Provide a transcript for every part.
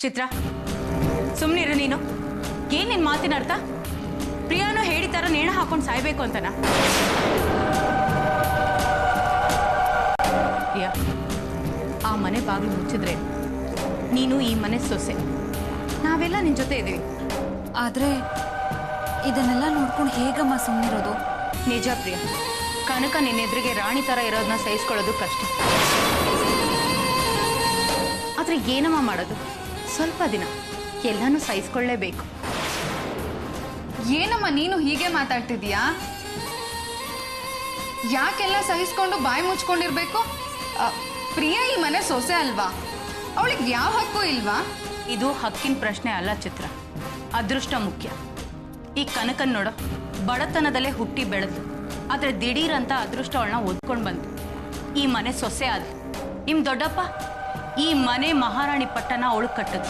ಚಿತ್ರ ಸುಮ್ಮನಿರು ನೀನು. ಏನ್ ನಿನ್ ಮಾತಿನ ಅರ್ಥ? ಪ್ರಿಯಾನು ಹೇಳಿತಾರ ನೇಣ ಹಾಕೊಂಡು ಸಾಯ್ಬೇಕು ಅಂತನಾ? ಪ್ರಿಯಾ, ಆ ಮನೆ ಬಾಗಿಲು ಮುಚ್ಚಿದ್ರೆ ನೀನು ಈ ಮನೆ ಸೊಸೆ, ನಾವೆಲ್ಲ ನಿನ್ ಜೊತೆ ಇದೀವಿ. ಆದ್ರೆ ಇದನ್ನೆಲ್ಲ ನೋಡ್ಕೊಂಡು ಹೇಗಮ್ಮ ಸುಮ್ಮನಿರೋದು? ನಿಜ ಪ್ರಿಯಾ, ಕನಕ ನಿನ್ನೆದ್ರಿಗೆ ರಾಣಿ ತರ ಇರೋದನ್ನ ಸಹಿಸ್ಕೊಳ್ಳೋದು ಕಷ್ಟ. ಆದ್ರೆ ಏನಮ್ಮ ಮಾಡೋದು, ಸ್ವಲ್ಪ ದಿನ ಎಲ್ಲಾನು ಸಹಿಸ್ಕೊಳ್ಳೇಬೇಕು. ಏನಮ್ಮ ನೀನು ಹೀಗೆ ಮಾತಾಡ್ತಿದೀಯಾ? ಯಾಕೆಲ್ಲ ಸಹಿಸ್ಕೊಂಡು ಬಾಯಿ ಮುಚ್ಕೊಂಡಿರ್ಬೇಕು? ಪ್ರಿಯಾ ಈ ಮನೆ ಸೊಸೆ ಅಲ್ವಾ, ಅವಳಿಗೆ ಯಾವ ಹಕ್ಕು ಇಲ್ವಾ? ಇದು ಹಕ್ಕಿನ ಪ್ರಶ್ನೆ ಅಲ್ಲ ಚಿತ್ರ, ಅದೃಷ್ಟ ಮುಖ್ಯ. ಈ ಕನಕನ್ ನೋಡೋ, ಬಡತನದಲ್ಲೇ ಹುಟ್ಟಿ ಬೆಳೆದು, ಆದ್ರೆ ದಿಢೀರಂತ ಅದೃಷ್ಟ ಅವಳನ್ನ ಓದ್ಕೊಂಡು ಬಂತು, ಈ ಮನೆ ಸೊಸೆ ಆದ. ನಿಮ್ ದೊಡ್ಡಪ್ಪ ಈ ಮನೆ ಮಹಾರಾಣಿ ಪಟ್ಟನ ಅವಳು ಕಟ್ಟದು.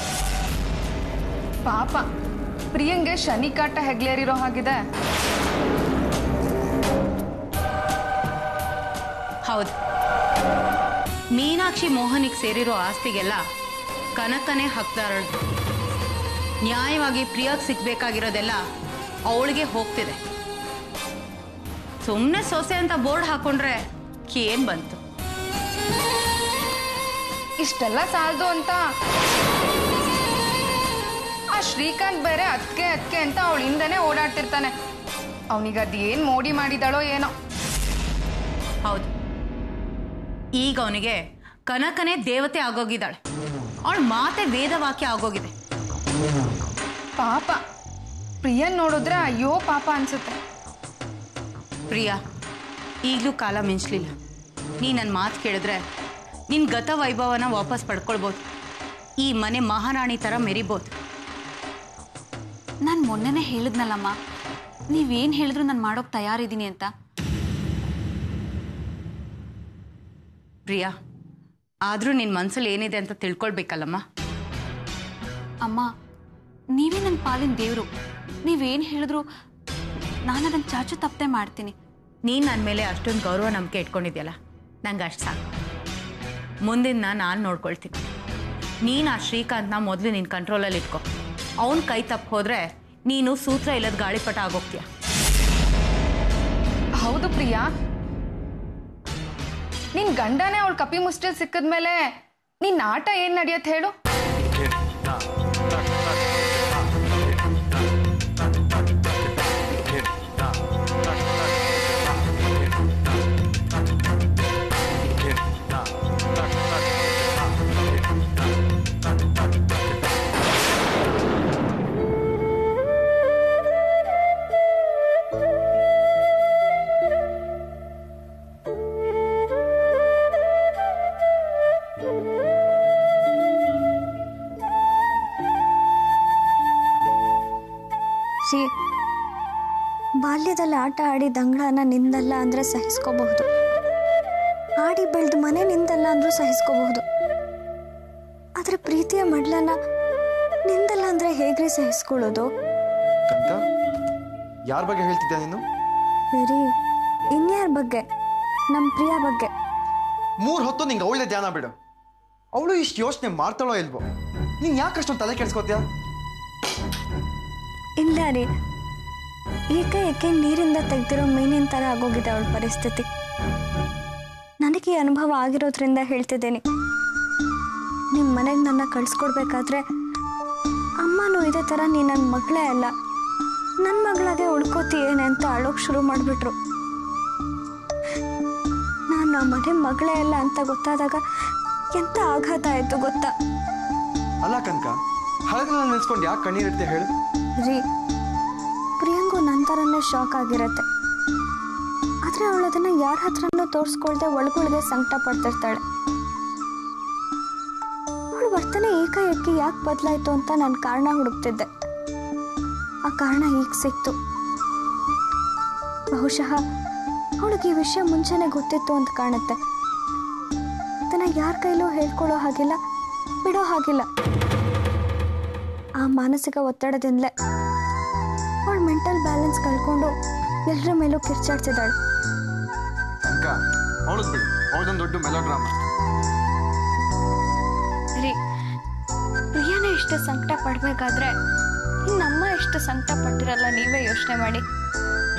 ಪಾಪ ಪ್ರಿಯಂಗೆ ಶನಿ ಕಾಟ ಹೆಗ್ಲೇರಿರೋ ಹಾಗಿದೆ. ಹೌದು, ಮೀನಾಕ್ಷಿ ಮೋಹನಿಗೆ ಸೇರಿರೋ ಆಸ್ತಿಗೆಲ್ಲ ಕನಕನೇ ಹಕ್ದಾರಳು. ನ್ಯಾಯವಾಗಿ ಪ್ರಿಯಾಗ್ ಸಿಗ್ಬೇಕಾಗಿರೋದೆಲ್ಲ ಅವಳಿಗೆ ಹೋಗ್ತಿದೆ. ಸುಮ್ಮನೆ ಸೊಸೆ ಅಂತ ಬೋರ್ಡ್ ಹಾಕೊಂಡ್ರೆ ಏನ್ ಬಂತು? ಇಷ್ಟೆಲ್ಲ ಸಾಲದು ಅಂತ ಆ ಶ್ರೀಕಾಂತ್ ಬೇರೆ ಅದಕ್ಕೆ ಅಂತ ಅವಳ ಹಿಂದೆನೆ ಓಡಾಡ್ತಿರ್ತಾನೆ. ಅವನಿಗೆ ಅದೇನ್ ಮೋಡಿ ಮಾಡಿದಾಳೋ ಏನೋ. ಹೌದು, ಈಗ ಅವನಿಗೆ ಕನಕನೇ ದೇವತೆ ಆಗೋಗಿದ್ದಾಳೆ, ಅವಳ ಮಾತೆ ವೇದವಾಕ್ಯ ಆಗೋಗಿದೆ. ಪಾಪ ಪ್ರಿಯನ್ ನೋಡಿದ್ರೆ ಅಯ್ಯೋ ಪಾಪ ಅನ್ಸುತ್ತೆ. ಪ್ರಿಯಾ, ಈಗಲೂ ಕಾಲ ಮಿಂಚಲಿಲ್ಲ. ನೀ ನನ್ನ ಮಾತು ಕೇಳಿದ್ರೆ ನಿನ್ನ ಗತ ವೈಭವನ ವಾಪಸ್ ಪಡ್ಕೊಳ್ಬೋದು, ಈ ಮನೆ ಮಹಾರಾಣಿ ಥರ ಮೆರಿಬೋದು. ನಾನು ಮೊನ್ನೆನೇ ಹೇಳಿದ್ನಲ್ಲಮ್ಮ, ನೀವೇನು ಹೇಳಿದ್ರು ನಾನು ಮಾಡೋಕೆ ತಯಾರಿದ್ದೀನಿ ಅಂತ. ಪ್ರಿಯಾ, ಆದರೂ ನಿನ್ನ ಮನಸ್ಸಲ್ಲಿ ಏನಿದೆ ಅಂತ ತಿಳ್ಕೊಳ್ಬೇಕಲ್ಲಮ್ಮ. ಅಮ್ಮ, ನೀವೇ ನನ್ನ ಪಾಲಿನ ದೇವರು. ನೀವೇನು ಹೇಳಿದ್ರು ನಾನು ಅದನ್ನು ಚಾಚು ತಪ್ಪದೆ ಮಾಡ್ತೀನಿ. ನೀನು ನನ್ನ ಮೇಲೆ ಅಷ್ಟೊಂದು ಗೌರವ ನಂಬಿಕೆ ಇಟ್ಕೊಂಡಿದ್ಯಲ್ಲ, ನಂಗೆ ಅಷ್ಟು ಸಾಕು. ಮುಂದಿನ ನಾನು ನೋಡ್ಕೊಳ್ತೀನಿ. ನೀನು ಆ ಶ್ರೀಕಾಂತ್ನ ಮೊದಲು ನಿನ್ನ ಕಂಟ್ರೋಲಲ್ಲಿ ಇಟ್ಕೊ. ಅವನ ಕೈ ತಪ್ಪು ಹೋದರೆ ನೀನು ಸೂತ್ರ ಇಲ್ಲದ ಗಾಳಿಪಟ ಆಗೋಗ್ತೀಯ. ಹೌದು ಪ್ರಿಯಾ, ನಿನ್ ಗಂಡನೇ ಅವಳು ಕಪಿ ಮುಸ್ಟಲ್ ಸಿಕ್ಕದ್ಮೇಲೆ ನಿನ್ನ ಆಟ ಏನ್ ನಡೆಯತ್ತೆ ಹೇಳು? ಬಾಲ್ಯದಲ್ಲಿ ಆಟ ಆಡಿದ ಅಂಗಳನ ನಿಂದಲ್ಲ ಅಂದರೆ ಸಹಿಸ್ಕೋಬಹುದು, ಆಡಿ ಬೆಳೆದು ಮನೆ ನಿಂದಲ್ಲ ಅಂದರೂ ಸಹಿಸ್ಕೋಬಹುದು. ಆದರೆ ಪ್ರೀತಿಯ ಮಡ್ಲನ್ನ ನಿಂದಲ್ಲ ಅಂದರೆ ಹೇಗ್ರಿ ಸಹಿಸ್ಕೊಳ್ಳೋದು? ಯಾರ ಬಗ್ಗೆ ಹೇಳ್ತಿದ್ದೆ ನೀನು? ರೀ, ಇನ್ಯಾರ ಬಗ್ಗೆ? ನಮ್ಮ ಪ್ರಿಯಾ ಬಗ್ಗೆ. 3 ಹೊತ್ತು ನಿಂಗೆ ಅವಳೇ ಧ್ಯಾನ ಬಿಡು. ಅವಳು ಇಷ್ಟು ಯೋಚನೆ ಮಾಡ್ತಾಳೋ ಇಲ್ವೋ? ನೀನು ಯಾಕೆ ಅಷ್ಟೊಂದು ತಲೆ ಕೆಡಿಸ್ಕೋತೀಯ? ಇಲ್ಲ ರೀ, ಏಕೆ ನೀರಿಂದ ತೆಗೆದಿರೋ ಮೀನಿನ ಥರ ಆಗೋಗಿದೆ ಅವಳ ಪರಿಸ್ಥಿತಿ. ನನಗೆ ಈ ಅನುಭವ ಆಗಿರೋದ್ರಿಂದ ಹೇಳ್ತಿದ್ದೀನಿ. ನಿಮ್ಮ ಮನೆಗೆ ನನ್ನ ಕಳಿಸ್ಕೊಡ್ಬೇಕಾದ್ರೆ ಅಮ್ಮನೂ ಇದೇ ಥರ ನೀ ನನ್ನ ಮಗಳೇ ಅಲ್ಲ, ನನ್ನ ಮಗಳಾಗೆ ಉಳ್ಕೋತೀಯೇನೆ ಅಂತ ಅಳೋಕೆ ಶುರು ಮಾಡಿಬಿಟ್ರು. ನಾನು ಆ ಮನೆ ಮಗಳೇ ಅಲ್ಲ ಅಂತ ಗೊತ್ತಾದಾಗ ಎಂಥ ಆಘಾತ ಆಯಿತು ಗೊತ್ತಾ? ಅಲ್ಲ ಕನಕ, ಹಳಗನ ನೆನೆಸ್ಕೊಂಡು ಯಾಕೆ ಕಣ್ಣೀರಿರುತ್ತೆ ಹೇಳು? ರೀ, ಪ್ರಿಯಂಗೂ ನನ್ನ ಥರನೇ ಶಾಕ್ ಆಗಿರತ್ತೆ. ಆದರೆ ಅವಳು ಅದನ್ನು ಯಾರ ಹತ್ರನೂ ತೋರಿಸ್ಕೊಳ್ದೆ ಒಳಗೊಳಗೆ ಸಂಕಟ ಪಡ್ತಿರ್ತಾಳೆ. ಅವಳು ವರ್ತನೆ ಏಕಾಏಕಿ ಯಾಕೆ ಬದಲಾಯಿತು ಅಂತ ನಾನು ಕಾರಣ ಹುಡುಕ್ತಿದ್ದೆ. ಆ ಕಾರಣ ಈಗ ಸಿಕ್ತು. ಬಹುಶಃ ಅವಳಿಗೆ ಈ ವಿಷಯ ಮುಂಚೆನೇ ಗೊತ್ತಿತ್ತು ಅಂತ ಕಾಣುತ್ತೆ. ಅದನ್ನು ಯಾರ ಕೈಲೂ ಹೇಳ್ಕೊಳ್ಳೋ ಹಾಗಿಲ್ಲ, ಬಿಡೋ ಹಾಗಿಲ್ಲ. ಆ ಮಾನಸಿಕ ಒತ್ತಡದಿಂದಲೇ ಅವಳು ಮೆಂಟಲ್ ಬ್ಯಾಲೆನ್ಸ್ ಕಳ್ಕೊಂಡು ಎಲ್ಲರ ಮೇಲೂ ಕಿರ್ಚಾಡ್ತಿದ್ದಾಳೆ. ಅವಳದ್ ಬಿಡು, ಅವಳದೊಂದು ದೊಡ್ಡ ಮೆಲೋಡ್ರಾಮಾ. ರೀ, ಪ್ರಿಯಾನೇ ಇಷ್ಟು ಇಷ್ಟು ಸಂಕಟ ಪಡ್ಬೇಕಾದ್ರೆ ನಮ್ಮ ಎಷ್ಟು ಸಂಕಟ ಪಟ್ಟಿರಲ್ಲ, ನೀವೇ ಯೋಚನೆ ಮಾಡಿ.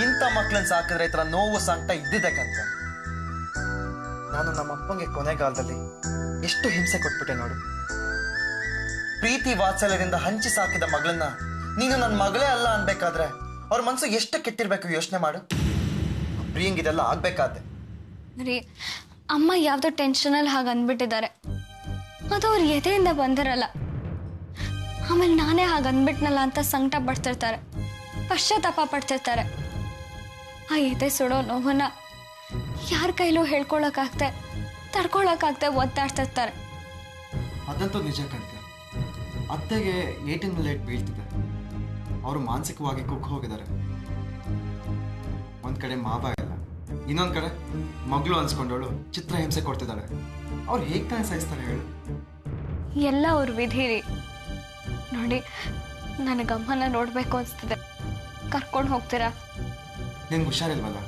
ಇಂಥ ಮಕ್ಳನ್ನ ಸಾಕಿದ್ರೆ ಈ ಥರ ನೋವು ಸಂಕಟ ಇದ್ದಿದ್ದಕ್ಕಂತ. ನಾನು ನಮ್ಮ ಅಪ್ಪಂಗೆ ಕೊನೆಗಾಲದಲ್ಲಿ ಎಷ್ಟು ಹಿಂಸೆ ಕೊಟ್ಬಿಟ್ಟೆ ನೋಡು. ಪ್ರೀತಿ ವಾತ್ಸಲ್ಯದಿಂದ ಹಂಚಿ ಸಾಕಿದ ಮಗಳನ್ನ ನೀನು ನನ್ನ ಮಗಳೇ ಅಲ್ಲ ಅನ್ಬೇಕಾದ್ರೆ ಅವ್ರ ಮನಸ್ಸು ಎಷ್ಟು ಕೆಟ್ಟಿರ್ಬೇಕು ಯೋಚನೆ ಮಾಡು. ಪ್ರಿಯಂಗ್ ಇದೆಲ್ಲ ಆಗ್ಬೇಕಾದ್ರೆ ರೀ, ಅಮ್ಮ ಯಾವ್ದೋ ಟೆನ್ಷನಲ್ಲಿ ಹಾಗೆ ಅಂದ್ಬಿಟ್ಟಿದ್ದಾರೆ. ಅದು ಅವ್ರ ಎದೆಯಿಂದ ಬಂದಿರಲ್ಲ. ಆಮೇಲೆ ನಾನೇ ಹಾಗೆ ಅಂದ್ಬಿಟ್ನಲ್ಲ ಅಂತ ಸಂಕಟ ಪಡ್ತಿರ್ತಾರೆ, ಪಶ್ಚಾತ್ತಾಪ ಪಡ್ತಿರ್ತಾರೆ. ಆ ಎದೆ ಸುಡೋ ನೋವನ್ನ ಯಾರ ಕೈಲೂ ಹೇಳ್ಕೊಳಕ್ಕಾಗ್ತೆ, ತಡ್ಕೊಳಕ್ಕಾಗ್ತೆ ಒತ್ತಾಡ್ತಿರ್ತಾರೆ. ಅದಂತೂ ನಿಜ ಕಣ್ಕ. ಅತ್ತೆಗೆ ಏಟಿನ ಮೇಲೆ ಏಟ್ ಬೀಳ್ತಿದೆ. ಅವರು ಮಾನಸಿಕವಾಗಿ ಕುಗ್ಗಿ ಹೋಗಿದ್ದಾರೆ. ಒಂದ್ ಕಡೆ ಮಾವ ಇಲ್ಲ, ಇನ್ನೊಂದ್ ಕಡೆ ಮಗಳು ಅನ್ಸ್ಕೊಂಡವಳು ಚಿತ್ರ ಹಿಂಸೆ ಕೊಡ್ತಿದ್ದಾಳೆ. ಅವ್ರು ಹೇಗ್ ತಾನೇ ಸಹಿಸ್ತಾರೆ ಹೇಳು? ಎಲ್ಲ ಅವ್ರ ವಿಧಿ ರೀ. ನೋಡಿ, ನನಗೆ ಅಮ್ಮನ ನೋಡ್ಬೇಕು ಅನ್ಸ್ತಿದೆ, ಕರ್ಕೊಂಡು ಹೋಗ್ತೀರಾ? ನಿನ್ಗೆ ಹುಷಾರಿಲ್ವಲ್ಲ,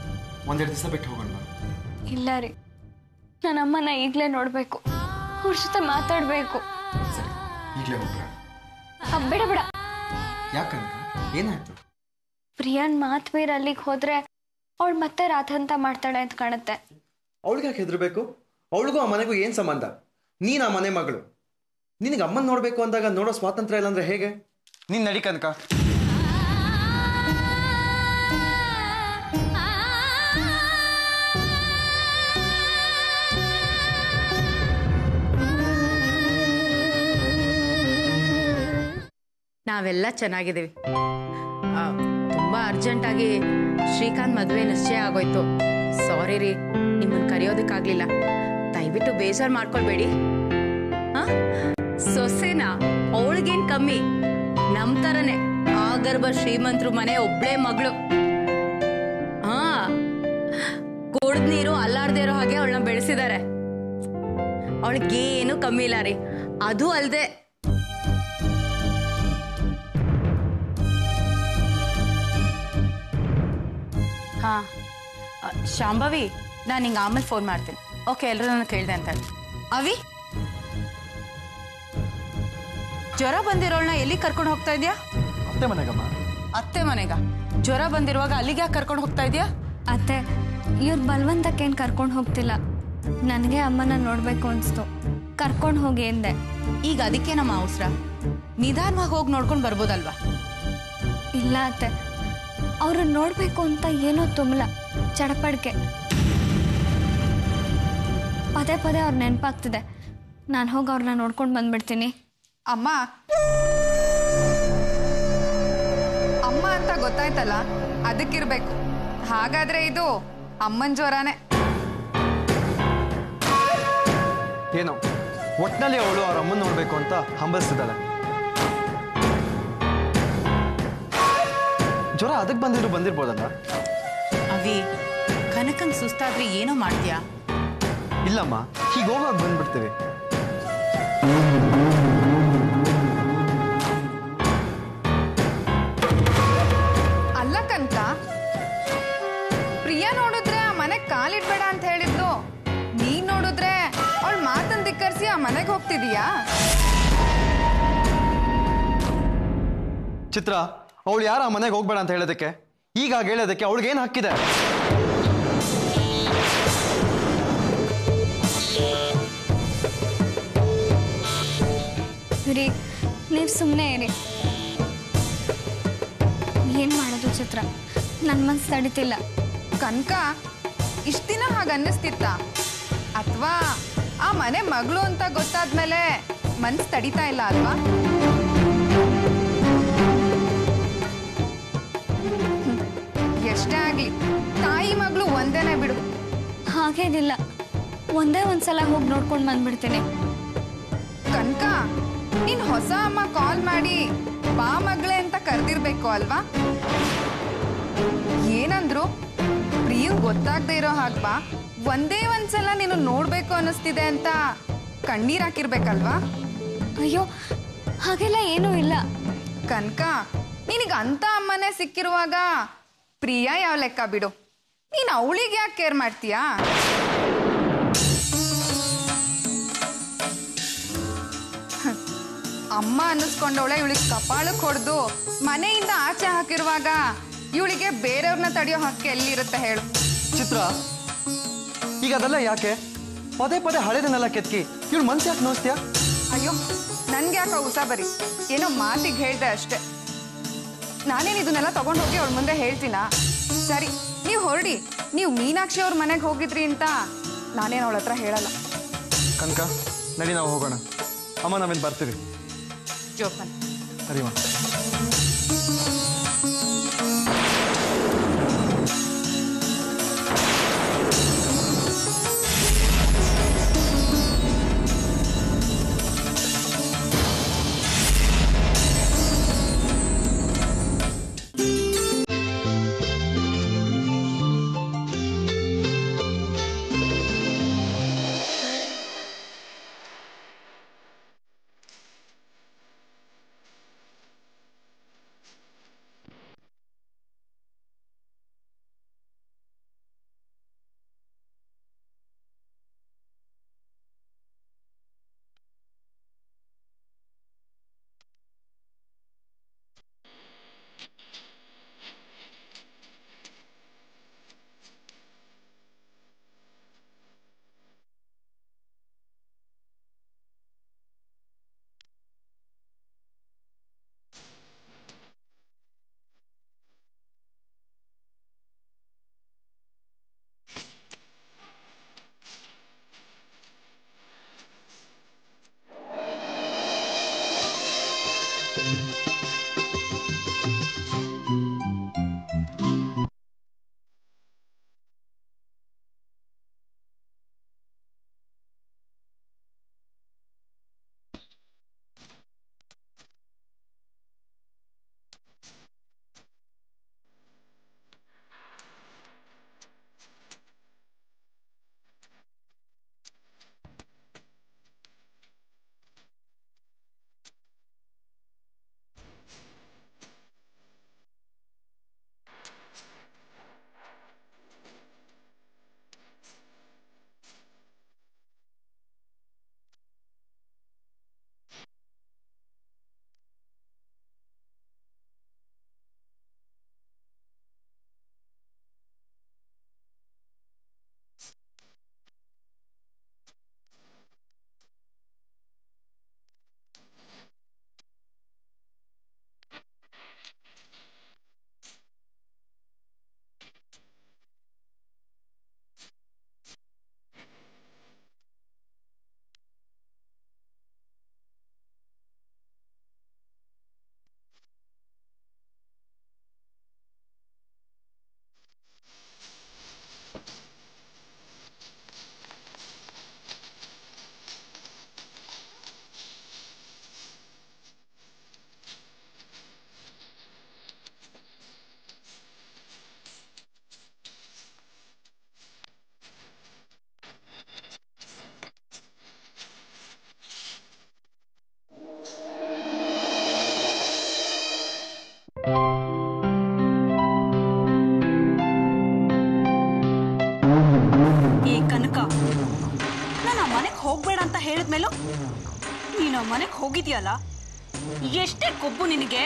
ಒಂದೆರಡು ದಿವಸ ಬಿಟ್ಟು ಹೋಗೋಣ. ಇಲ್ಲ ರೀ, ನನ್ನ ಅಮ್ಮನ ಈಗಲೇ ನೋಡ್ಬೇಕು, ಅವ್ರ ಜೊತೆ ಮಾತಾಡ್ಬೇಕು. ಸರಿ, ಈಗಲೇ ಹೋಗ್ರ. ಬೇಡ ಬೇಡ. ಯಾಕಂತ ಏನಾಯ್ತು? ಪ್ರಿಯಾನ್ ಮಾತ್ ಬೇರೆ ಅಲ್ಲಿಗೆ ಹೋದ್ರೆ ಅವಳು ಮತ್ತೆ ರಾಧಂತ ಮಾಡ್ತಾಳೆ ಅಂತ ಕಾಣುತ್ತೆ. ಅವಳಿಗೆ ಯಾಕೆ ಹೆದರ್ಬೇಕು? ಅವಳಿಗೂ ಆ ಮನೆಗೂ ಏನ್ ಸಂಬಂಧ? ನೀನ್ ಆ ಮನೆ ಮಗಳು. ನಿನಗೆ ಅಮ್ಮನ್ ನೋಡ್ಬೇಕು ಅಂದಾಗ ನೋಡೋ ಸ್ವಾತಂತ್ರ್ಯ ಇಲ್ಲ ಅಂದ್ರೆ ಹೇಗೆ? ನೀನ್ ನಡಿ ಕನಕ. ನಾವೆಲ್ಲ ಚೆನ್ನಾಗಿದ್ದೀವಿ. ತುಂಬಾ ಅರ್ಜೆಂಟಾಗಿ ಶ್ರೀಕಾಂತ್ ಮದುವೆ ನಿಶ್ಚಯ ಆಗೋಯ್ತು. ಸಾರಿ ರೀ, ನಿಮ್ಮನ್ನು ಕರೆಯೋದಕ್ಕಾಗ್ಲಿಲ್ಲ. ದಯವಿಟ್ಟು ಬೇಜಾರು ಮಾಡ್ಕೊಳ್ಬೇಡಿ. ಸೊಸೆನಾ? ಅವಳಿಗೇನ್ ಕಮ್ಮಿ, ನಮ್ ತರನೇ ಆಗರ್ಭ ಶ್ರೀಮಂತರು ಮನೆ ಒಬ್ಳೆ ಮಗಳು. ಕುಡ್ದ ನೀರು ಅಲ್ಲಾಡ್ದೇ ಇರೋ ಹಾಗೆ ಅವಳನ್ನ ಬೆಳೆಸಿದ್ದಾರೆ. ಅವಳಿಗೇನು ಕಮ್ಮಿ ಇಲ್ಲ ರೀ. ಅದು ಅಲ್ದೆ ಶಾಂಭವಿ, ನಾನು ನಿಂಗೆ ಆಮೇಲೆ ಫೋನ್ ಮಾಡ್ತೀನಿ. ಓಕೆ, ಎಲ್ಲರೂ ನಾನು ಕೇಳಿದೆ ಅಂತ ಹೇಳಿ. ಅವಿ, ಜ್ವರ ಬಂದಿರೋಳನ್ನ ಎಲ್ಲಿ ಕರ್ಕೊಂಡು ಹೋಗ್ತಾ ಇದೆಯಾ? ಅತ್ತೆ ಮನೆಗಮ್ಮ. ಅತ್ತೆ ಮನೆಗ? ಜ್ವರ ಬಂದಿರುವಾಗ ಅಲ್ಲಿಗೆ ಯಾಕೆ ಕರ್ಕೊಂಡು ಹೋಗ್ತಾ ಇದೆಯಾ? ಅತ್ತೆ, ಇವ್ರ ಬಲವಂತಕ್ಕೇನು ಕರ್ಕೊಂಡು ಹೋಗ್ತಿಲ್ಲ. ನನಗೆ ಅಮ್ಮನ ನೋಡ್ಬೇಕು ಅನ್ಸ್ತು, ಕರ್ಕೊಂಡು ಹೋಗಿ ಎಂದೆ. ಈಗ ಅದಕ್ಕೆ ನಮ್ಮ ಅವಸರ. ನಿಧಾನವಾಗಿ ಹೋಗಿ ನೋಡ್ಕೊಂಡು ಬರ್ಬೋದಲ್ವಾ? ಇಲ್ಲ ಅತ್ತೆ, ಅವ್ರನ್ನ ನೋಡ್ಬೇಕು ಅಂತ ಏನೋ ತುಂಬಲ ಚಡಪಡಿಕೆ. ಪದೇ ಪದೇ ಅವ್ರ ನೆನಪಾಗ್ತಿದೆ. ನಾನು ಹೋಗಿ ಅವ್ರನ್ನ ನೋಡ್ಕೊಂಡು ಬಂದ್ಬಿಡ್ತೀನಿ. ಅಮ್ಮ ಅಮ್ಮ ಅಂತ ಗೊತ್ತಾಯ್ತಲ್ಲ, ಅದಕ್ಕಿರ್ಬೇಕು. ಹಾಗಾದ್ರೆ ಇದು ಅಮ್ಮನ ಜ್ವರನೇ. ಏನೋ ಒಟ್ನಲ್ಲಿ ಅವಳು ಅವ್ರ ಅಮ್ಮನ ನೋಡ್ಬೇಕು ಅಂತ ಹಂಬಲಿಸ್ತಿದ್ದಾಳೆ. ಜ್ವರ ಅದಕ್ಕೆ ಬಂದಿರ್ಬೋದಲ್ಲ? ಅವಿ, ಕನಕಂಗ್ ಸುಸ್ತಾದ್ರೆ ಏನೋ ಮಾಡ್ತೀಯಾ? ಇಲ್ಲಮ್ಮ, ಹೀಗೆ ಹೋಗಾಗ ಬಂದ್ಬಿಡ್ತೀವಿ. ಅಲ್ಲ ಕನಕ, ಪ್ರಿಯಾ ನೋಡಿದ್ರೆ ಆ ಮನೆಗೆ ಕಾಲಿಡ್ಬೇಡ ಅಂತ ಹೇಳಿದ್ಲು. ನೀನ್ ನೋಡಿದ್ರೆ ಅವಳ ಮಾತನ್ನ ಧಿಕ್ಕರಿಸಿ ಆ ಮನೆಗೆ ಹೋಗ್ತಿದೀಯಾ? ಚಿತ್ರ, ಅವಳು ಯಾರ ಆ ಮನೆಗೆ ಹೋಗ್ಬೇಡ ಅಂತ ಹೇಳೋದಕ್ಕೆ? ಈಗ ಹೇಳೋದಕ್ಕೆ ಅವಳಿಗೇನು ಹಕ್ಕಿದೆ? ರೀ, ನೀವು ಸುಮ್ಮನೆ ಇರಿ. ಏನು ಮಾಡೋದು ಚಿತ್ರ, ನನ್ನ ಮನಸ್ಸು ತಡಿತಿಲ್ಲ. ಕನಕ, ಇಷ್ಟ ದಿನ ಹಾಗೆ ಅನ್ನಿಸ್ತಿತ್ತ? ಅಥವಾ ಆ ಮನೆ ಮಗಳು ಅಂತ ಗೊತ್ತಾದ್ಮೇಲೆ ಮನ್ಸು ತಡಿತಾ ಇಲ್ಲ ಅಲ್ವಾ? ಎಷ್ಟೇ ಆಗ್ಲಿ ತಾಯಿ ಮಗಳು ಒಂದೇನೆ ಬಿಡು. ಹಾಗೇನಿಲ್ಲ, ಒಂದೇ ಒಂದ್ಸಲ ಹೋಗಿ ನೋಡ್ಕೊಂಡು ಬಂದ್ಬಿಡ್ತೀನಿ. ಕನಕ, ನೀನ್ ಹೊಸ ಅಮ್ಮ ಕಾಲ್ ಮಾಡಿ ಬಾ ಮಗಳೇ ಅಂತ ಕರೆದಿರ್ಬೇಕು ಅಲ್ವಾ? ಏನಂದ್ರು? ಪ್ರಿಯಂಗ್ ಗೊತ್ತಾಗದೆ ಇರೋ ಹಾಗೆ ಬಾ, ಒಂದೇ ಒಂದ್ಸಲ ನೀನು ನೋಡ್ಬೇಕು ಅನ್ನಿಸ್ತಿದೆ ಅಂತ ಕಣ್ಣೀರ್ ಹಾಕಿರ್ಬೇಕಲ್ವಾ? ಅಯ್ಯೋ, ಹಾಗೆಲ್ಲ ಏನೂ ಇಲ್ಲ. ಕನಕ, ನಿನಗೆ ಅಂತ ಅಮ್ಮನೇ ಸಿಕ್ಕಿರುವಾಗ ಪ್ರಿಯಾ ಯಾವ ಲೆಕ್ಕ ಬಿಡು. ನೀನು ಅವಳಿಗೆ ಯಾಕೆ ಕೇರ್ ಮಾಡ್ತೀಯಾ? ಅಮ್ಮ ಅನ್ನಿಸ್ಕೊಂಡವಳೆ ಇವಳಿಗೆ ಕಪಾಳಕ್ಕೆ ಹೊಡೆದು ಮನೆಯಿಂದ ಆಚೆ ಹಾಕಿರುವಾಗ ಇವಳಿಗೆ ಬೇರೆಯವ್ರನ್ನ ತಡೆಯೋ ಹಕ್ಕು ಎಲ್ಲಿರುತ್ತೆ ಹೇಳು? ಚಿತ್ರ, ಈಗ ಅದೆಲ್ಲ ಯಾಕೆ? ಪದೇ ಪದೇ ಹಳೆದನ್ನೆಲ್ಲ ಕೆತ್ಕಿ ಇವಳು ಮನ್ಸು ಯಾಕೆ ನೋಸ್ತೀಯಾ? ಅಯ್ಯೋ, ನನ್ಗೆ ಯಾಕೆ ಉಸಾಬರಿ? ಏನೋ ಮಾತಿಗೆ ಹೇಳ್ದೆ ಅಷ್ಟೆ. ನಾನೇನು ಇದನ್ನೆಲ್ಲ ತಗೊಂಡು ಹೋಗಿ ಅವಳ ಮುಂದೆ ಹೇಳ್ತೀನಾ? ಸರಿ, ನೀವು ಹೊರಡಿ. ನೀವು ಮೀನಾಕ್ಷಿ ಅವ್ರ ಮನೆಗೆ ಹೋಗಿದ್ರಿ ಅಂತ ನಾನೇನು ಅವಳ ಹತ್ರ ಹೇಳಲ್ಲ. ಕನಕ, ನಡಿ ನಾವು ಹೋಗೋಣ. ಅಮ್ಮ, ನಾವೇನು ಬರ್ತೀವಿ. ಜೋಪನ್ ಸರಿಮಾ. ಹೇಳಿದ್ಮೇಲೂ ನೀನು ಮನೆಗೆ ಹೋಗಿದ್ಯಲ್ಲ, ಎಷ್ಟೇ ಕೊಬ್ಬು ನಿನಗೆ.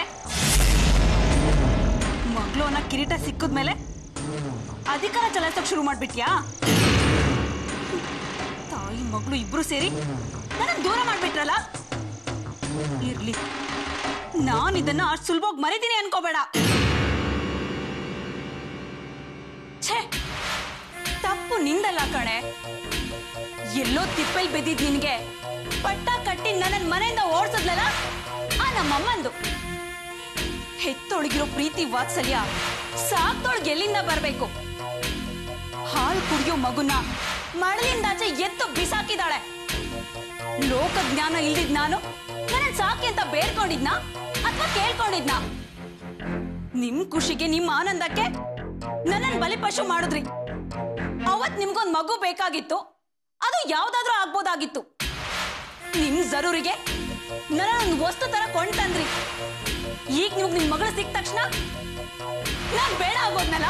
ಮಗಳು ಅನ್ನೋ ಕಿರೀಟ ಸಿಕ್ಕಿದ್ಮೇಲೆ ಅಧಿಕಾರ ಚಲಾಯಿಸೋಕೆ ಶುರು ಮಾಡ್ಬಿಟ್ಯಾ? ತಾಯಿ ಮಗಳು ಇಬ್ರು ಸೇರಿ ನನ್ನ ದೂರ ಮಾಡ್ಬಿಟ್ರಲ್ಲ. ಇರ್ಲಿ, ನಾನು ಇದನ್ನ ಅಷ್ಟು ಸುಲಭವಾಗಿ ಮರಿತೀನಿ ಅನ್ಕೋಬೇಡ. ಛೇ, ತಪ್ಪು ನಿಂದಲ್ಲ ಕಣೆ. ಎಲ್ಲೋ ತಿಪ್ಪಲ್ ಬಿದ್ದಿದ್ ನಿನ್ಗೆ ಪಟ್ಟ ಕಟ್ಟಿ ನನ್ನ ಮನೆಯಿಂದ ಓಡಿಸದ್ಲಲ್ಲ, ಆ ನಮ್ಮಮ್ಮಂದು. ಹೆತ್ತೊಳಗಿರೋ ಪ್ರೀತಿ ವಾತ್ಸಲ್ಯ ಸಾಕ್ತೊಳಗೆ ಎಲ್ಲಿಂದ ಬರ್ಬೇಕು? ಹಾಲು ಕುಡಿಯೋ ಮಗುನ ಮಡಲಿಂದಾಚೆ ಎತ್ತು ಬಿಸಾಕಿದಾಳೆ. ಲೋಕ ಜ್ಞಾನ ಇಲ್ದಿದ್ ನಾನು ನನ್ನ ಸಾಕಿ ಅಂತ ಬೇಡ್ಕೊಂಡಿದ್ನ ಅಥವಾ ಕೇಳ್ಕೊಂಡಿದ್ನ? ನಿಮ್ ಖುಷಿಗೆ, ನಿಮ್ಮ ಆನಂದಕ್ಕೆ ನನ್ನನ್ನು ಬಲಿಪಶು ಮಾಡಿದ್ರಿ. ಅವತ್ ನಿಮ್ಗೊಂದ್ ಮಗು ಬೇಕಾಗಿತ್ತು, ಅದು ಯಾವ್ದಾದ್ರೂ ಆಗ್ಬೋದಾಗಿತ್ತು. ನಿಮ್ ಜರೂರಿಗೆ ನನ್ನ ವಸ್ತು ತರ ಕೊಂಡ್ತಂದ್ರಿ. ಈಗ ನಿಮ್ಗೆ ನಿಮ್ ಮಗಳು ಸಿಕ್ಕ ತಕ್ಷಣ ನಾನ್ ಬೇಡ ಆಗೋದ್ನಲ್ಲ.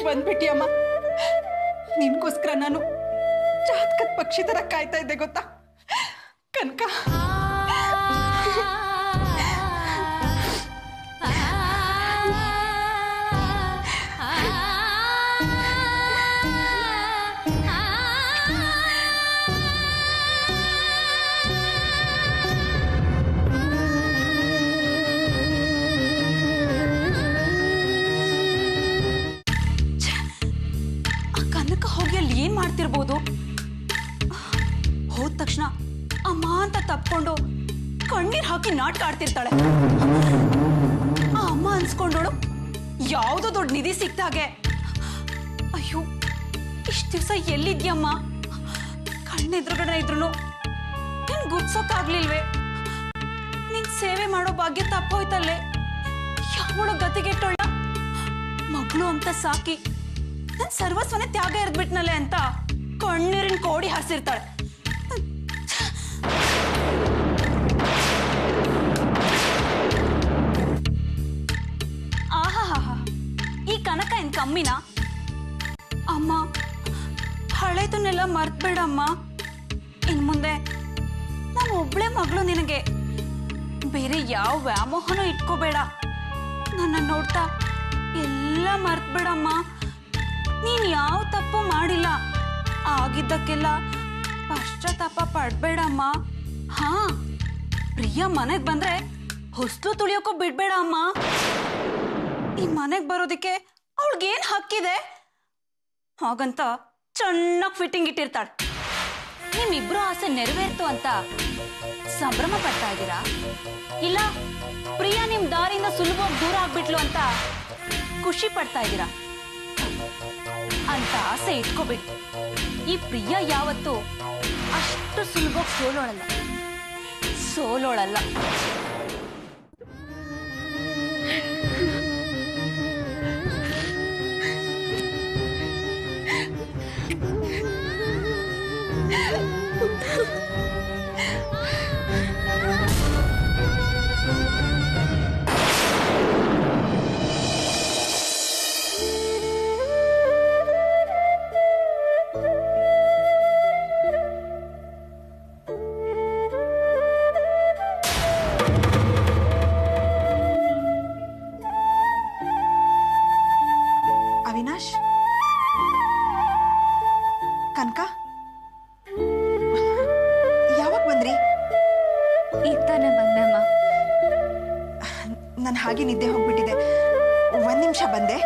ಬಂದ್ಬಿಟ್ಟಿಯಮ್ಮ. ನಿನ್ಗೋಸ್ಕರ ನಾನು ಜಾತಕದ ಪಕ್ಷಿ ತರ ಕಾಯ್ತಾ ಇದ್ದೆ ಗೊತ್ತಾ ಕನಕ. ಹೋಗಿ ಅಲ್ಲಿ ಏನ್ ಮಾಡ್ತಿರ್ಬೋದು? ಹೋದ ತಕ್ಷಣ ಅಮ್ಮ ಅಂತ ತಪ್ಕೊಂಡು ಕಣ್ಣೀರ್ ಹಾಕಿ ನಾಟಕ ಆಡ್ತಿರ್ತಾಳೆ. ಆ ಅಮ್ಮ ಅನ್ಸ್ಕೊಂಡೋಳು ಯಾವ್ದೋ ದೊಡ್ಡ ನಿಧಿ ಸಿಕ್ತಾಗೆ. ಅಯ್ಯೋ, ಇಷ್ಟ ದಿವ್ಸ ಎಲ್ಲಿದ್ಯಮ್ಮ? ಕಣ್ಣೆದುರುಗಡೆ ಇದ್ರು ನಿನ್ ಗುರ್ಸೋಕಾಗ್ಲಿಲ್ವೇ? ನಿನ್ ಸೇವೆ ಮಾಡೋ ಭಾಗ್ಯ ತಪ್ಪೋಯ್ತಲ್ಲೇ. ಯಾವಳು ಗತಿಗೆಟ್ಟೋಳ? ಮಗಳು ಅಂತ ಸಾಕಿ ನನ್ ಸರ್ವಸ್ವನೇ ತ್ಯಾಗ ಎರ್ದ್ಬಿಟ್ನಲ್ಲೇ ಅಂತ ಕಣ್ಣೀರಿನ ಕೋಡಿ ಹರಿಸಿರ್ತಾಳೆ. ಆಹಾ, ಈ ಕನಕ ಏನ್ ಕಮ್ಮಿನಾ? ಅಮ್ಮ, ಹಳೆದನ್ನೆಲ್ಲ ಮರ್ತ್ಬೇಡಮ್ಮ. ಇನ್ ಮುಂದೆ ನಾನು ಒಬ್ಳೆ ಮಗಳು ನಿನಗೆ. ಬೇರೆ ಯಾವ ವ್ಯಾಮೋಹನೂ ಇಟ್ಕೋಬೇಡ. ನನ್ನ ನೋಡ್ತಾ ಎಲ್ಲ ಮರ್ತ್ಬೇಡಮ್ಮ. ನೀನ್ ಯಾವ ತಪ್ಪು ಮಾಡಿಲ್ಲ. ಆಗಿದ್ದಕ್ಕೆಲ್ಲ ಪಶ್ಚಾತ್ತಾಪ ಪಡ್ಬೇಡಮ್ಮ. ಹಾ, ಪ್ರಿಯ ಮನೆಗ್ ಬಂದ್ರೆ ಹೊಸ್ಲು ತುಳಿಯೋಕೋ ಬಿಡ್ಬೇಡ ಅಮ್ಮ. ಈ ಮನೆಗ್ ಬರೋದಿಕ್ಕೆ ಅವಳಿಗೇನ್ ಹಕ್ಕಿದೆ? ಹಾಗಂತ ಚೆನ್ನಾಗಿ ಫಿಟ್ಟಿಂಗ್ ಇಟ್ಟಿರ್ತಾಳೆ. ನಿಮ್ಮಿಬ್ರು ಆಸೆ ನೆರವೇರ್ತು ಅಂತ ಸಂಭ್ರಮ ಪಡ್ತಾ ಇದ್ದೀರಾ? ಇಲ್ಲ ಪ್ರಿಯ ನಿಮ್ ದಾರಿಯಿಂದ ಸುಲಭವಾಗಿ ದೂರ ಆಗ್ಬಿಟ್ಲು ಅಂತ ಖುಷಿ ಪಡ್ತಾ ಇದ್ದೀರಾ? ಅಂತ ಆಸೆ ಇಟ್ಕೋಬೇಡಿ. ಈ ಪ್ರಿಯ ಯಾವತ್ತು ಅಷ್ಟು ಸುಲಭವಾಗಿ ಸೋಲೋಳಲ್ಲ. ಅವಿನಾಶ್, ಕನಕ, ಯಾವಾಗ ಬಂದ್ರಿ? ಈಗ ತಾನೇ ಬಂದೆಮ್ಮ. ನಾನು ಹಾಗೆ ನಿದ್ದೆ ಹೋಗ್ಬಿಟ್ಟಿದೆ. 1 ನಿಮಿಷ ಬಂದೆ.